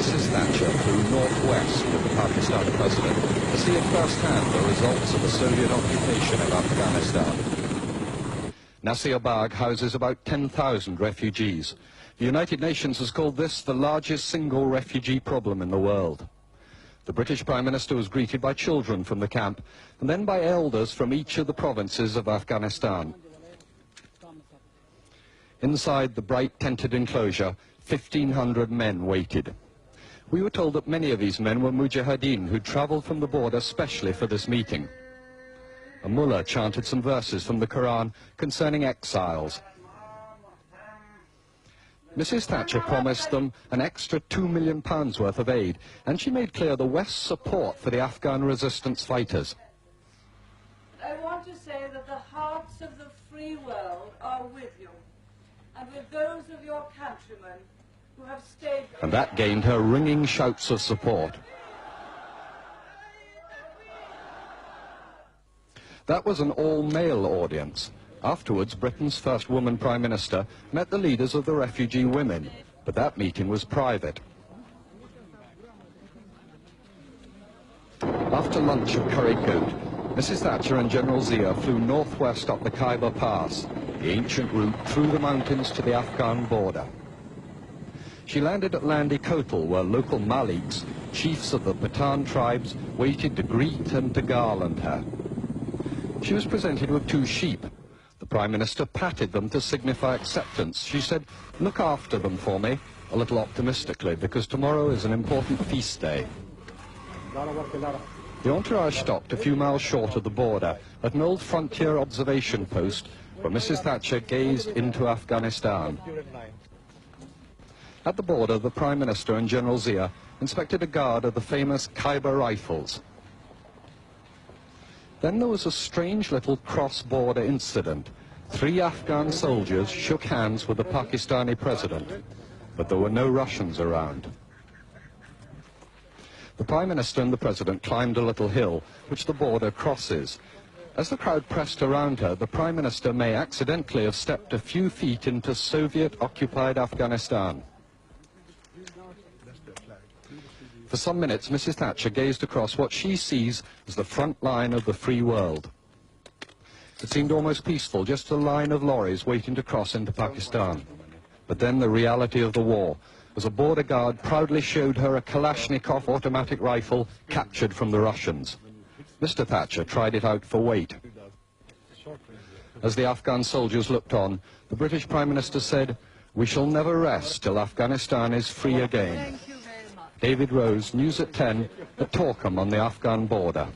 Mrs. Thatcher flew northwest with the Pakistan president to see at first hand the results of the Soviet occupation of Afghanistan. Nasir-Bagh houses about 10,000 refugees. The United Nations has called this the largest single refugee problem in the world. The British Prime Minister was greeted by children from the camp and then by elders from each of the provinces of Afghanistan. Inside the bright tented enclosure, 1,500 men waited. We were told that many of these men were mujahideen who'd travelled from the border specially for this meeting. A mullah chanted some verses from the Quran concerning exiles. Mrs. Thatcher promised them an extra £2 million worth of aid, and she made clear the West's support for the Afghan resistance fighters. I want to say that the hearts of the free world are with you, and with those of your countrymen who have stayed. And that gained her ringing shouts of support. That was an all-male audience. Afterwards, Britain's first woman Prime Minister met the leaders of the refugee women, but that meeting was private. After lunch at Curried Goat, Mrs. Thatcher and General Zia flew northwest up the Khyber Pass, the ancient route through the mountains to the Afghan border. She landed at Landi Kotal, where local Maliks, chiefs of the Pathan tribes, waited to greet and to garland her. She was presented with 2 sheep. The Prime Minister patted them to signify acceptance. She said, "Look after them for me," a little optimistically, because tomorrow is an important feast day. The entourage stopped a few miles short of the border at an old frontier observation post where Mrs. Thatcher gazed into Afghanistan. At the border, the Prime Minister and General Zia inspected a guard of the famous Khyber rifles. Then there was a strange little cross-border incident. 3 Afghan soldiers shook hands with the Pakistani president, but there were no Russians around. The Prime Minister and the President climbed a little hill, which the border crosses. As the crowd pressed around her, the Prime Minister may accidentally have stepped a few feet into Soviet-occupied Afghanistan. For some minutes, Mrs. Thatcher gazed across what she sees as the front line of the free world. It seemed almost peaceful, just a line of lorries waiting to cross into Pakistan. But then the reality of the war, as a border guard proudly showed her a Kalashnikov automatic rifle captured from the Russians. Mr. Thatcher tried it out for weight. As the Afghan soldiers looked on, the British Prime Minister said, "We shall never rest till Afghanistan is free again." David Rose, News at 10, at Torkham on the Afghan border.